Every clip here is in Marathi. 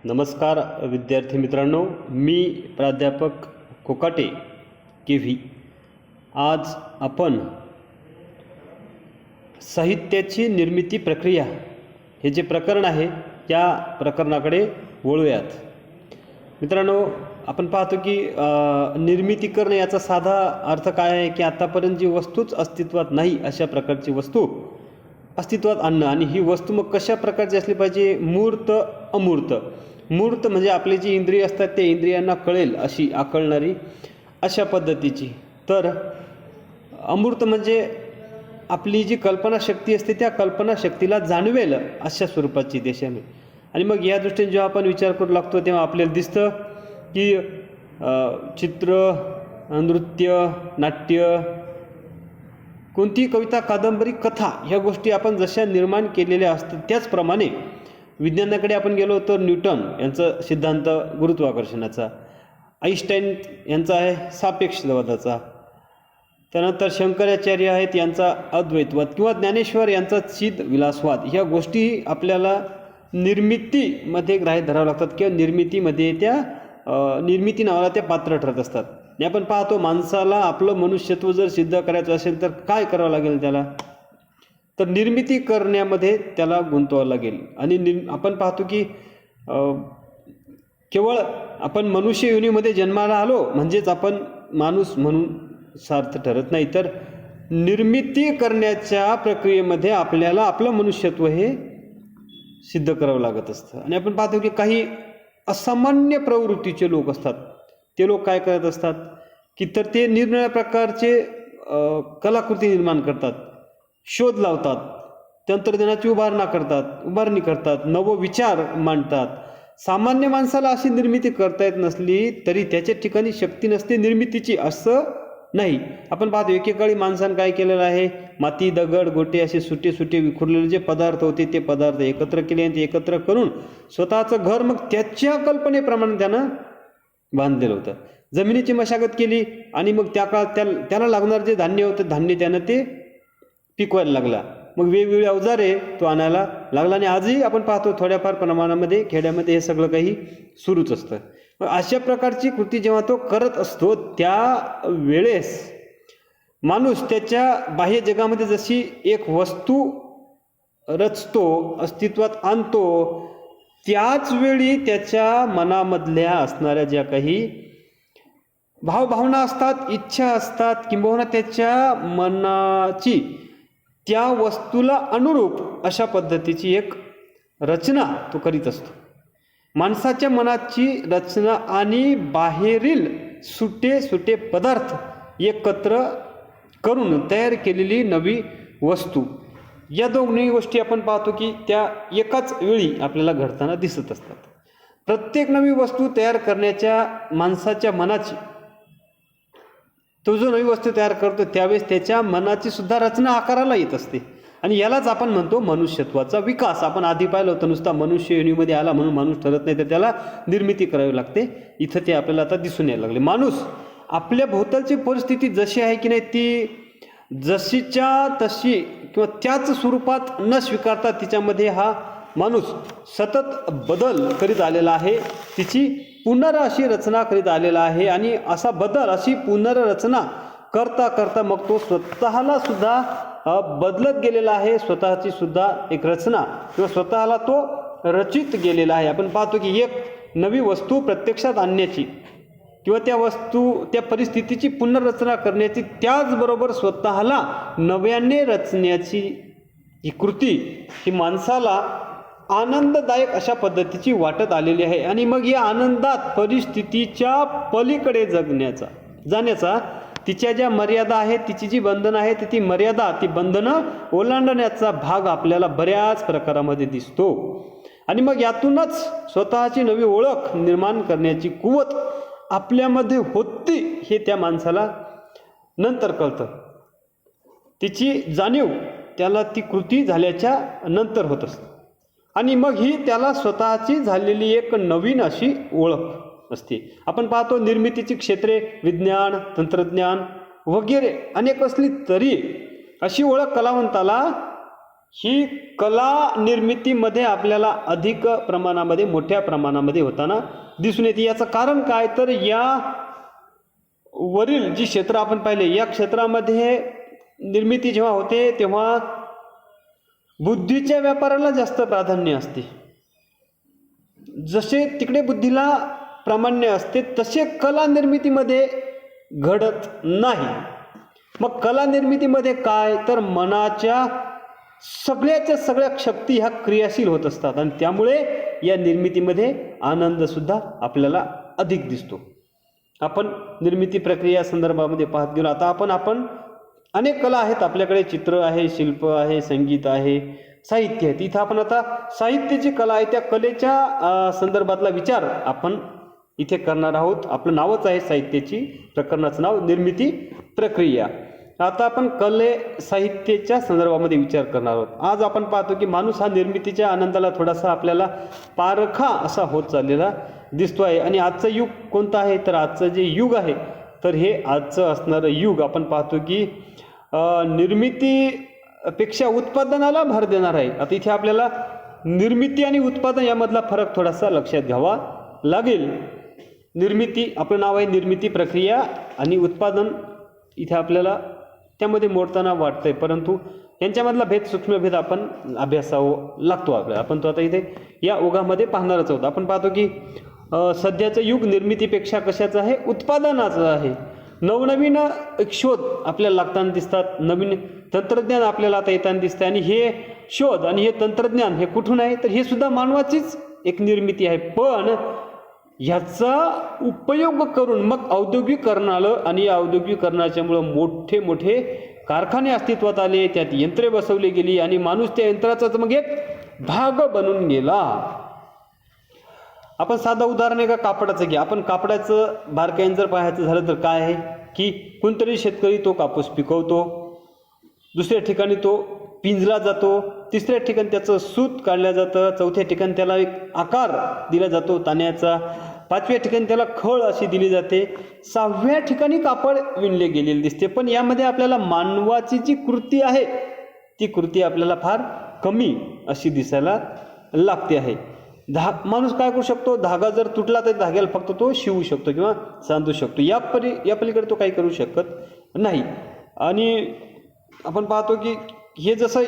नमस्कार विद्यार्थी मित्रांनो, मी प्राध्यापक कोकाटे के.व्ही. आज आपण साहित्याची निर्मिती प्रक्रिया हे जे प्रकरण आहे त्या प्रकरणाकडे वळूयात. मित्रांनो, आपण पाहतो की निर्मिती करणे याचा साधा अर्थ काय आहे की आतापर्यंत जी वस्तूच अस्तित्वात नाही अशा प्रकारची वस्तू अस्तित्वात आणणं. आणि ही वस्तू मग कशा प्रकारची असली पाहिजे? मूर्त, अमूर्त. मूर्त म्हणजे आपली जी इंद्रिय असतात ते इंद्रियांना कळेल अशी आकळणारी अशा पद्धतीची. तर अमूर्त म्हणजे आपली जी कल्पनाशक्ती असते त्या कल्पनाशक्तीला जाणवेल अशा स्वरूपाची देशाने. आणि मग या दृष्टीने जेव्हा आपण विचार करू लागतो तेव्हा आपल्याला दिसतं की चित्र, नृत्य, नाट्य, कोणती कविता, कादंबरी, कथा ह्या गोष्टी आपण जशा निर्माण केलेल्या असतात त्याचप्रमाणे विज्ञानाकडे आपण गेलो तर न्यूटन यांचा सिद्धांत गुरुत्वाकर्षणाचा, आईन्स्टाईन यांचा आहे सापेक्षतावादाचा, त्यानंतर शंकराचार्य आहेत यांचा अद्वैतवाद किंवा ज्ञानेश्वर यांचा चिदविलासवाद, ह्या गोष्टी आपल्याला निर्मितीमध्ये ग्राह्य धरावं लागतात किंवा निर्मितीमध्ये त्या निर्मिती नावाला त्या पात्र ठरत असतात. आणि आपण पाहतो माणसाला आपलं मनुष्यत्व जर सिद्ध करायचं असेल तर काय करावं लागेल त्याला? तर निर्मिती करण्यामध्ये त्याला गुंतवावं लागेल. आणि आपण पाहतो की केवळ आपण मनुष्य योनीमध्ये जन्माला आलो म्हणजेच आपण माणूस म्हणून सार्थ ठरत नाही, तर निर्मिती करण्याच्या प्रक्रियेमध्ये आपल्याला आपलं मनुष्यत्व हे सिद्ध करावं लागत असतं. आणि आपण पाहतो की काही असामान्य प्रवृत्तीचे लोक असतात. ते लोक काय करत असतात की तर ते निरनिराळ्या प्रकारचे कलाकृती निर्माण करतात, शोध लावतात, तंत्रज्ञानाची उभारणी करतात, नवविचार मांडतात. सामान्य माणसाला अशी निर्मिती करता येत नसली तरी त्याच्या ठिकाणी शक्ती नसते निर्मितीची असं नाही. आपण पाहतो एकेकाळी माणसानं काय केलेलं आहे, माती, दगड, गोटे असे सुटे सुटे विखुरलेले जे पदार्थ होते ते पदार्थ एकत्र केले आणि ते एकत्र करून स्वतःचं घर मग त्याच्या कल्पनेप्रमाणे त्यानं बांधलेलं होतं. जमिनीची मशागत केली आणि मग त्या काळात त्याला लागणारं जे धान्य होतं धान्य त्यानं ते पिकवायला लागला. मग वेगवेगळे अवजारे तो आणायला लागला. आणि आजही आपण पाहतो थोड्याफार प्रमाणामध्ये खेड्यामध्ये हे सगळं काही सुरूच असतं. मग अशा प्रकारची कृती जेव्हा तो करत असतो त्या वेळेस माणूस त्याच्या बाह्य जगामध्ये जशी एक वस्तू रचतो, अस्तित्वात आणतो, त्याच वेळी त्याच्या मनामधल्या असणाऱ्या ज्या काही भावभावना असतात, इच्छा असतात, किंबहुना त्याच्या मनाची त्या वस्तूला अनुरूप अशा पद्धतीची एक रचना तो करीत असतो. माणसाच्या मनाची रचना आणि बाहेरील सुटे सुटे पदार्थ एकत्र करून तयार केलेली नवी वस्तू, या दोन्ही गोष्टी आपण पाहतो की त्या एकाच वेळी आपल्याला घडताना दिसत असतात. प्रत्येक नवी वस्तू तयार करण्याच्या माणसाच्या मनाची, तो जो नवी वस्तू तयार करतो त्यावेळेस त्याच्या मनाची सुद्धा रचना आकाराला येत असते. आणि यालाच आपण म्हणतो मनुष्यत्वाचा विकास. आपण आधी पाहिलं होतं नुसता मनुष्य योनीमध्ये आला म्हणून माणूस ठरत नाही, तर त्याला निर्मिती करावी लागते. इथं ते आपल्याला आता दिसून यायला लागले. माणूस आपल्या भोवतालची परिस्थिती जशी आहे की नाही ती जशीच्या तशी किंवा त्याच स्वरूपात न स्वीकारता तिच्यामध्ये हा माणूस सतत बदल करीत आलेला आहे, तिची पुनर्अशी रचना करीत आलेला आहे. आणि असा बदल, अशी पुनर्रचना करता करता मग तो स्वतःला सुद्धा बदलत गेलेला आहे, स्वतःची सुद्धा एक रचना किंवा स्वतःला तो रचित गेलेला आहे. आपण पाहतो की एक नवी वस्तू प्रत्यक्षात आणण्याची किंवा त्या वस्तू त्या परिस्थितीची पुनर्रचना करण्याची, त्याचबरोबर स्वतःला नव्याने रचण्याची ही कृती ही माणसाला आनंददायक अशा पद्धतीची वाटत आलेली आहे. आणि मग या आनंदात परिस्थितीच्या पलीकडे जाण्याचा तिच्या ज्या मर्यादा आहेत, तिची जी बंधनं आहेत, ती मर्यादा, ती बंधनं ओलांडण्याचा भाग आपल्याला बऱ्याच प्रकारामध्ये दिसतो. आणि मग यातूनच स्वतःची नवी ओळख निर्माण करण्याची कुवत आपल्यामध्ये होती हे त्या माणसाला नंतर कळतं. तिची जाणीव त्याला ती कृती झाल्याच्या नंतर होत असते. आणि मग ही त्याला स्वतःची झालेली एक नवीन अशी ओळख असते. आपण पाहतो निर्मितीची क्षेत्रे, विज्ञान, तंत्रज्ञान वगैरे अनेक असली तरी अशी ओळख कलावंताला ही कला निर्मितीमध्ये आपल्याला अधिक प्रमाणामध्ये, मोठ्या प्रमाणामध्ये होताना दिसून येते. याचं कारण काय, तर या वरील जी क्षेत्र आपण पाहिले, या क्षेत्रामध्ये निर्मिती जेव्हा होते तेव्हा बुद्धीच्या व्यापाराला जास्त प्राधान्य असते. जसे तिकडे बुद्धीला प्रामाण्य असते तसे कला निर्मितीमध्ये घडत नाही. मग कला निर्मितीमध्ये काय, तर मनाच्या सगळ्याच्या सगळ्या शक्ती ह्या क्रियाशील होत असतात आणि त्यामुळे या निर्मितीमध्ये आनंद सुद्धा आपल्याला अधिक दिसतो. आपण निर्मिती प्रक्रिया संदर्भामध्ये पाहत गेलो. आता आपण अनेक कला आहेत आपल्याकडे, चित्र आहे, शिल्प आहे, संगीत आहे, साहित्य आहे. इथं आपण आता साहित्याची कला आहे त्या कलेच्या संदर्भातला विचार आपण इथे करणार आहोत. आपलं नावच आहे साहित्याची, प्रकरणाचं नाव निर्मिती प्रक्रिया. आता आपण साहित्याच्या संदर्भामध्ये विचार करणार आहोत. आज आपण पाहतो की माणूस हा निर्मितीच्या आनंदाला थोडासा आपल्याला पारखा असा होत चाललेला दिसतो आहे. आणि आजचं युग कोणतं आहे, तर आजचं जे युग आहे तर हे आजचं असणारं युग आपण पाहतो की निर्मितीपेक्षा उत्पादनाला भर देणार आहे. आता इथे आपल्याला निर्मिती आणि उत्पादन यामधला फरक थोडासा लक्षात घ्यावा लागेल. निर्मिती, आपलं नाव आहे निर्मिती प्रक्रिया, आणि उत्पादन इथे आपल्याला त्यामध्ये मोडताना वाटतंय, परंतु यांच्यामधला भेद, सूक्ष्म भेद आपण अभ्यासावं लागतो आपल्याला. आपण तो आता इथे या ओघामध्ये पाहणारच आहोत. आपण पाहतो की सध्याचं युग निर्मितीपेक्षा कशाचं आहे, उत्पादनाचं आहे. नवनवीन एक शोध आपल्याला लागताना दिसतात, नवीन तंत्रज्ञान आपल्याला आता येताना दिसतं. आणि हे शोध आणि हे तंत्रज्ञान हे कुठून आहे, तर हे सुद्धा मानवाचीच एक निर्मिती आहे. पण ह्याचा उपयोग करून मग औद्योगिकरण आलं आणि या औद्योगिकरणाच्यामुळं मोठे मोठे कारखाने अस्तित्वात आले, त्यात यंत्रे बसवली गेली आणि माणूस त्या यंत्राचाच मग एक भाग बनून गेला. आपण साधं उदाहरण आहे का कापडाचं घ्या. आपण कापडाचं बारकाईने जर पाहायचं झालं तर काय आहे की कोणतरी शेतकरी तो कापूस पिकवतो, दुसऱ्या ठिकाणी तो पिंजला जातो, तिसऱ्या ठिकाणी त्याचं सूत काढलं जातं, चौथ्या ठिकाणी त्याला एक आकार दिला जातो ताण्याचा, पाचव्या ठिकाणी त्याला खळ अशी दिली जाते, सहाव्या ठिकाणी कापड विणले गेलेले दिसते. पण यामध्ये आपल्याला मानवाची जी कृती आहे ती कृती आपल्याला फार कमी अशी दिसायला लागते आहे. माणूस काय करू शकतो, धागा जर तुटला तर धाग्याला फक्त तो शिवू शकतो किंवा सांधू शकतो, या पलीकडे तो काही करू शकत नाही. आणि आपण पाहतो की हे जसं,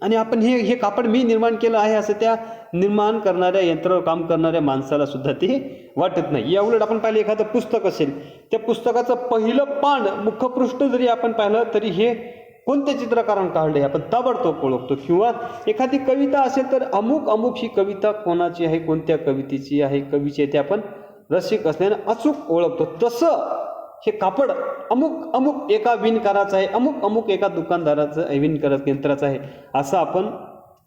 आणि आपण हे कापड मी निर्माण केलं आहे असं त्या निर्माण करणाऱ्या यंत्रावर काम करणाऱ्या माणसाला सुद्धा ते वाटत नाही. या उलट आपण पाहिलं एखादं पुस्तक असेल, त्या पुस्तकाचं पहिलं पान, मुखपृष्ठ जरी आपण पाहिलं तरी हे कोणत्या चित्रकारानं काढलं आपण ताबडतोब ओळखतो. किंवा एखादी कविता असेल तर अमुक ही कविता कोणाची आहे, कोणत्या कवितेची आहे, कवीची आहे, ते आपण रसिक असल्याने अचूक ओळखतो. तसं हे कापड अमुक एका विणकाराचं आहे, अमुक एका दुकानदाराचं विणकाराचं यंत्राचं आहे असं आपण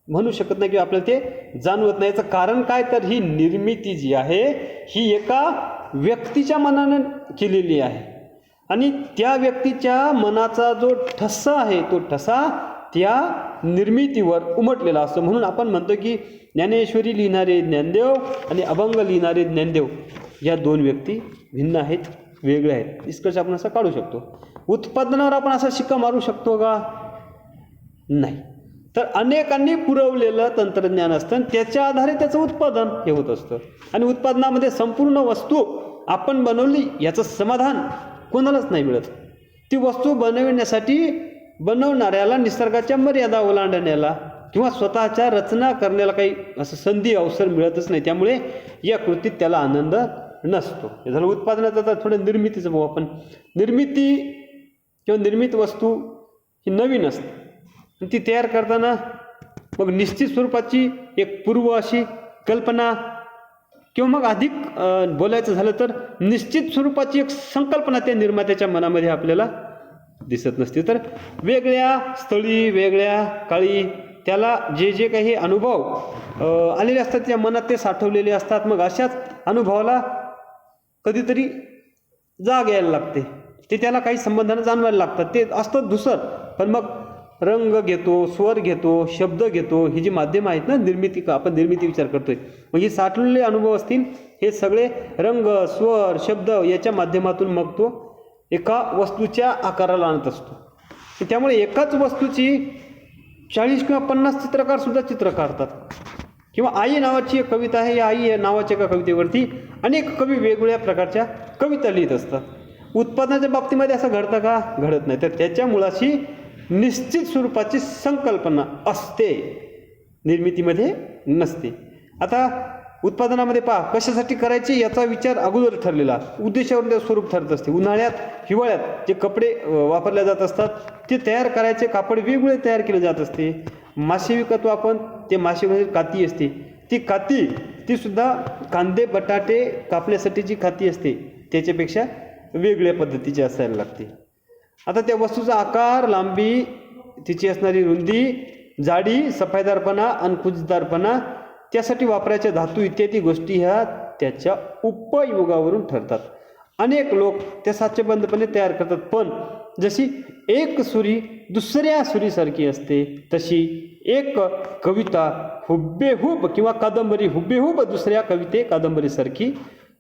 म्हणू शकत नाही किंवा आपल्याला ते जाणवत नाही. याचं कारण काय, तर ही निर्मिती जी आहे ही एका व्यक्तीच्या मनानं केलेली आहे आणि त्या व्यक्तीच्या मनाचा जो ठसा आहे तो ठसा त्या निर्मितीवर उमटलेला असतो. म्हणून आपण म्हणतो की ज्ञानेश्वरी लिहिणारे ज्ञानदेव आणि अभंग लिहिणारे ज्ञानदेव या दोन व्यक्ती भिन्न आहेत, वेगळे आहेत. निष्कर्ष आपण असा काढू शकतो. उत्पादनावर आपण असा शिक्का मारू शकतो का, नाही. तर अनेकांनी पुरवलेलं तंत्रज्ञान असतं आणि त्याच्या आधारे त्याचं उत्पादन हे होत असतं. आणि उत्पादनामध्ये संपूर्ण वस्तू आपण बनवली याचं समाधान कोणालाच नाही मिळत. ती वस्तू बनवण्यासाठी बनवणाऱ्याला निसर्गाच्या मर्यादा ओलांडण्याला किंवा स्वतःच्या रचना करण्याला काही असं संधी अवसर मिळतच नाही. त्यामुळे या कृतीत त्याला आनंद नसतो. हे झालं उत्पादनाचं. तर थोडं निर्मितीचं भाऊ. आपण निर्मिती किंवा निर्मित वस्तू ही नवीन असते, ती तयार करताना मग निश्चित स्वरूपाची एक पूर्व अशी कल्पना किंवा मग अधिक बोलायचं झालं तर निश्चित स्वरूपाची एक संकल्पना त्या निर्मात्याच्या मनामध्ये आपल्याला दिसत नसते. तर वेगळ्या स्थळी वेगळ्या काळी त्याला जे काही अनुभव आलेले असतात त्या मनात ते साठवलेले असतात. मग अशाच अनुभवाला कधीतरी जाग यायला लागते, ते त्याला काही संबंधाने जाणवायला लागतात. ते असतं धुसर, पण मग रंग घेतो, स्वर घेतो, शब्द घेतो. ही जी माध्यमं आहेत ना निर्मिती, आपण निर्मिती विचार करतोय, मग हे साठवलेले अनुभव असतील, हे सगळे रंग, स्वर, शब्द याच्या माध्यमातून मग तो एका वस्तूच्या आकाराला आणत असतो. त्यामुळे एकाच वस्तूची 40 किंवा 50 चित्रकारसुद्धा चित्र काढतात. किंवा आई नावाची एक कविता आहे, या आई नावाच्या एका कवितेवरती अनेक कवी वेगवेगळ्या प्रकारच्या कविता लिहित असतात. उत्पादनाच्या बाबतीमध्ये असं घडतं का? घडत नाही. तर त्याच्या मुळाशी निश्चित स्वरूपाची संकल्पना असते, निर्मितीमध्ये नसते. आता उत्पादनामध्ये पहा, कशासाठी करायचे याचा विचार अगोदर ठरलेला, उद्देशावर ते स्वरूप ठरत असते. उन्हाळ्यात हिवाळ्यात जे कपडे वापरले जात असतात ते तयार करायचे कापड वेगवेगळे तयार केले जात असते. मासे विकतो आपण, ते मासेमध्ये काती असते, ती काती ती सुद्धा कांदे बटाटे कापण्यासाठी जी काती असते त्याच्यापेक्षा वेगळ्या पद्धतीची असायला लागते. आता त्या वस्तूचा आकार, लांबी, तिची असणारी रुंदी, जाडी, सफाईदारपणा, अंकुचदारपणा, त्यासाठी वापरायच्या धातू इत्यादी गोष्टी ह्या त्याच्या उपयोगावरून ठरतात. अनेक लोक त्या साचेबंदपणे तयार करतात, पण जशी एक सुरी दुसऱ्या सुरीसारखी असते तशी एक कविता हुबेहूब किंवा कादंबरी हुबेहूब दुसऱ्या कादंबरीसारखी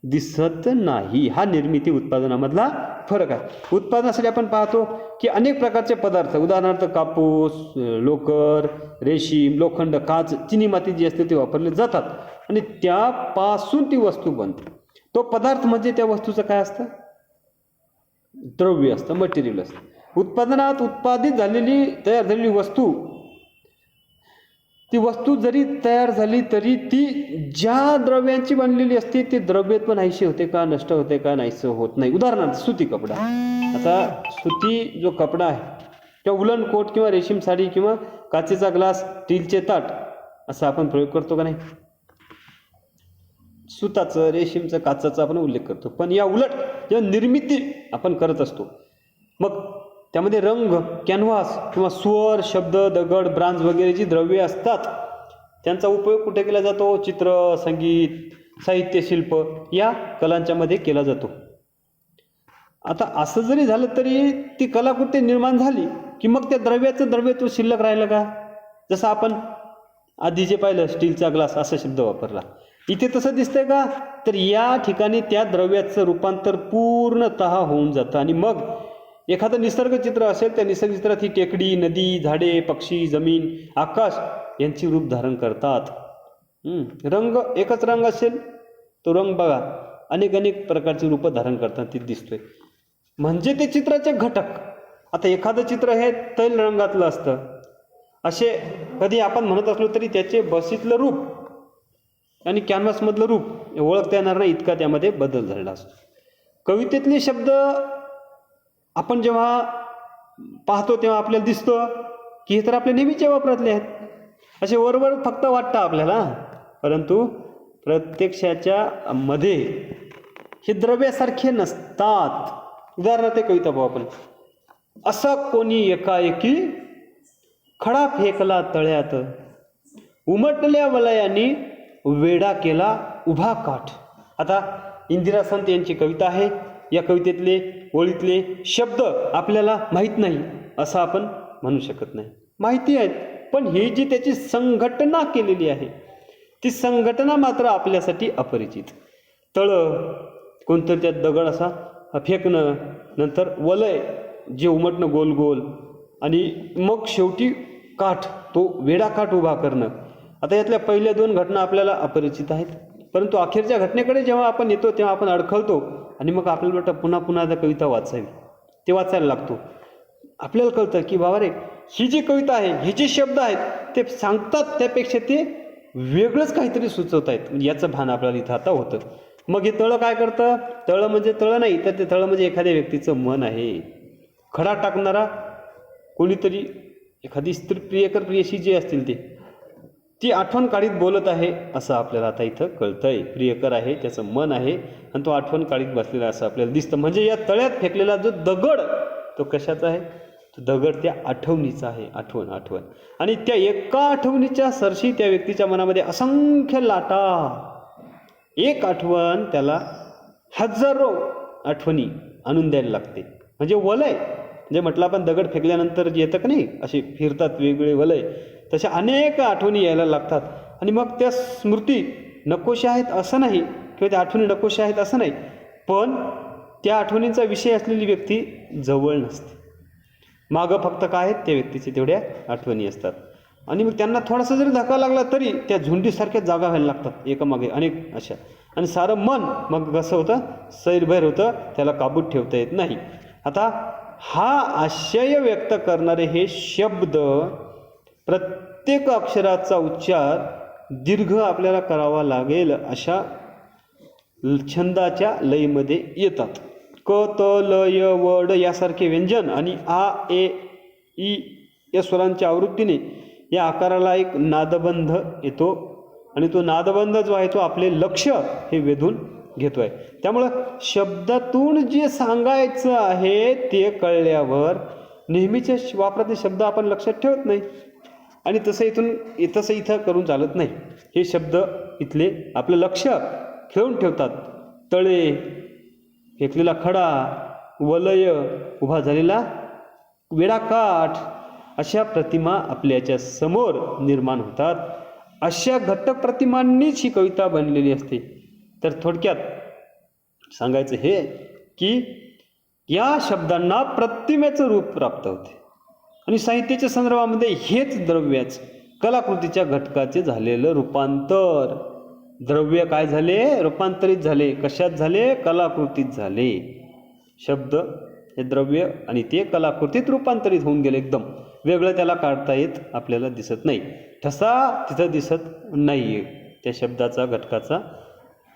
दिसत नाही. हा निर्मिती उत्पादनामधला फरक आहे. उत्पादनासाठी आपण पाहतो की अनेक प्रकारचे पदार्थ, उदाहरणार्थ कापूस, लोकर, रेशीम, लोखंड, काच, चिनी माती जी असते ते वापरले जातात आणि त्यापासून ती वस्तू बनते. तो पदार्थ म्हणजे त्या वस्तूचं काय असतं? द्रव्य असतं, मटेरियल असतं. उत्पादनात उत्पादित झालेली तयार झालेली वस्तू, ती वस्तू जरी तयार झाली तरी ती ज्या द्रव्यांची बनलेली असते ते द्रव्य पण नाहीसे होते का, नष्ट होते का? नाहीसं होत नाही. उदाहरणार्थ सुती कपडा. आता सुती जो कपडा आहे किंवा उलन कोट किंवा रेशीम साडी किंवा काचेचा ग्लास, स्टीलचे ताट असा आपण प्रयोग करतो का नाही? सुताचं, रेशीमचं, काचाचा आपण उल्लेख करतो. पण या उलट जेव्हा निर्मिती आपण करत असतो मग त्यामध्ये रंग, कॅनव्हास किंवा स्वर, शब्द, दगड, ब्रांज वगैरे जी द्रव्ये असतात त्यांचा उपयोग कुठे केला जातो? चित्र, संगीत, साहित्य, शिल्प या कलांच्या मध्ये केला जातो. आता असं जरी झालं तरी ती कला कुठे निर्माण झाली की मग त्या द्रव्याचं द्रव्यत्व शिल्लक राहिलं का? जसं आपण आधी जे पाहिलं स्टीलचा ग्लास असा शब्द वापरला, इथे तसं दिसतंय का? तर या ठिकाणी त्या द्रव्याचं रूपांतर पूर्णतः होऊन जातं आणि मग एखादं निसर्ग चित्र असेल त्या निसर्ग चित्रात ही टेकडी, नदी, झाडे, पक्षी, जमीन, आकाश यांची रूप धारण करतात. रंग एकच रंग असेल तो रंग बघा अनेक अनेक प्रकारची रूपं धारण करतात ते दिसतोय. म्हणजे ते चित्राचे घटक. आता एखादं चित्र हे तैल रंगातलं असतं, असे कधी आपण म्हणत असलो तरी त्याचे बसीतलं रूप आणि कॅनव्हासमधलं रूप ओळखता येणार नाही इतका त्यामध्ये बदल झालेला असतो. कवितेतले शब्द आपण जेव्हा पाहतो तेव्हा आपल्याला दिसतं की हे तर आपल्या नेहमीच्या वापरातले आहेत, असे वरवर फक्त वाटतं आपल्याला, परंतु प्रत्यक्षाच्या मध्ये हे द्रव्यासारखे नसतात. उदाहरणार्थ कविता पाहू आपण. असा कोणी एकाएकी खडा फेकला तळ्यात, उमटल्या वलयानी वेडा केला उभा काठ. आता इंदिरा संत यांची कविता आहे. या कवितेतले ओळीतले शब्द आपल्याला माहीत नाही असं आपण म्हणू शकत नाही, माहिती आहेत, पण ही जी त्याची संघटना केलेली आहे ती संघटना मात्र आपल्यासाठी अपरिचित. तळ कोणतरी त्यात दगड असा फेकणं, नंतर वलय जे उमटणं गोल गोल, आणि मग शेवटी काठ, तो वेडा काठ उभा करणं. आता यातल्या पहिल्या दोन घटना आपल्याला अपरिचित आहेत, परंतु अखेरच्या घटनेकडे जेव्हा आपण येतो तेव्हा आपण अडखळतो आणि मग आपल्याला वाटतं पुन्हा पुन्हा त्या कविता वाचावी. ते वाचायला लागतो. आपल्याला कळतं की बाबा रे, ही जी कविता आहे, हे जे शब्द आहेत ते सांगतात त्यापेक्षा ते वेगळंच काहीतरी सुचवत आहेत, याचं भान आपल्याला इथं आता होतं. मग हे तळं काय करतं? तळं म्हणजे तळं नाही, तर ते तळं म्हणजे एखाद्या व्यक्तीचं मन आहे. खडा टाकणारा कोणीतरी, एखादी स्त्री, प्रियकर प्रियशी जे असतील ती आठवण काढीत बोलत आहे असं आपल्याला आता इथं कळतंय. प्रियकर आहे, त्याचं मन आहे आणि तो आठवण काढीत बसलेला असं आपल्याला दिसतं. म्हणजे या तळ्यात फेकलेला जो दगड तो कशाचा आहे? तो दगड त्या आठवणीचा आहे. आठवण आठवण आणि त्या एका आठवणीच्या सरशी त्या व्यक्तीच्या मनामध्ये असंख्य लाटा. एक आठवण त्याला हजारो आठवणी आणून द्यायला लागते. म्हणजे वलय, जे म्हटलं आपण दगड फेकल्यानंतर येतं का नाही, असे फिरतात वेगवेगळे वलय, तशा अनेक आठवणी यायला लागतात. आणि मग त्या स्मृती नकोशा आहेत असं नाही, किंवा त्या आठवणी नकोशा आहेत असं नाही, पण त्या आठवणींचा विषय असलेली व्यक्ती जवळ नसते. मागं फक्त काय आहेत? त्या व्यक्तीचे तेवढ्या आठवणी असतात. आणि मग त्यांना थोडासा जरी धक्का लागला तरी त्या झुंडीसारख्या जागा व्हायला लागतात एकामागे अनेक अशा. आणि सारं मन मग कसं होतं, सैरभैर होतं, त्याला काबूत ठेवता येत नाही. आता हा आशय व्यक्त करणारे हे शब्द प्रत्येक अक्षराचा उच्चार दीर्घ आपल्याला करावा लागेल अशा छंदाच्या लयीमध्ये येतात. क त ल य व ड यासारखे व्यंजन आणि आ ए ई या स्वरांच्या आवृत्तीने या आकाराला एक नादबंध येतो आणि तो नादबंध जो आहे तो आपले लक्ष हे वेधून घेतो आहे. त्यामुळं शब्दातून जे सांगायचं आहे ते कळल्यावर नेहमीचे वापराचे शब्द आपण लक्षात ठेवत नाही आणि तसं इथं करून चालत नाही. हे शब्द इथले आपलं लक्ष खेळून ठेवतात. तळे, फेकलेला खडा, वलय, उभा झालेला वेडाकाठ अशा प्रतिमा आपल्याच्या समोर निर्माण होतात. अशा घट्ट प्रतिमांनीच ही कविता बनलेली असते. तर थोडक्यात सांगायचं हे की या शब्दांना प्रतिमेचं रूप प्राप्त होते आणि साहित्याच्या संदर्भामध्ये हेच द्रव्याच कलाकृतीच्या घटकाचे झालेलं रूपांतर. द्रव्य काय झाले, रूपांतरित झाले. कशात झाले, कलाकृतीत झाले. शब्द हे द्रव्य आणि ते कलाकृतीत रूपांतरित होऊन गेले. एकदम वेगळं त्याला काढता येत आपल्याला दिसत नाही. ठसा तिथं दिसत नाही आहे त्या शब्दाचा घटकाचा,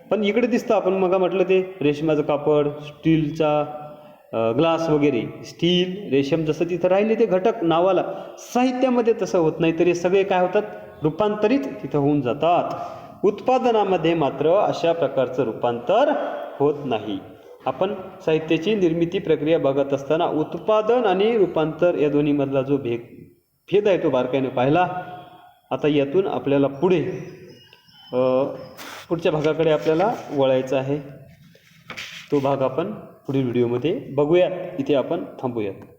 पण इकडे दिसतं. आपण मग म्हटलं ते रेशमाचं कापड, स्टीलचा ग्लास वगैरे, स्टील, रेशम जसं तिथं राहिले ते घटक नावाला, साहित्यामध्ये तसं होत नाही. तर हे सगळे काय होतात, रूपांतरित तिथं होऊन जातात. उत्पादनामध्ये मात्र अशा प्रकारचं रूपांतर होत नाही. आपण साहित्याची निर्मिती प्रक्रिया बघत असताना उत्पादन आणि रूपांतर या दोन्हीमधला जो भेद आहे तो बारकाईने पाहिला. आता यातून आपल्याला पुढच्या भागाकडे आपल्याला वळायचं आहे. तो भाग आपण पुढील व्हिडिओमध्ये बघूयात. इथे आपण थांबूयात.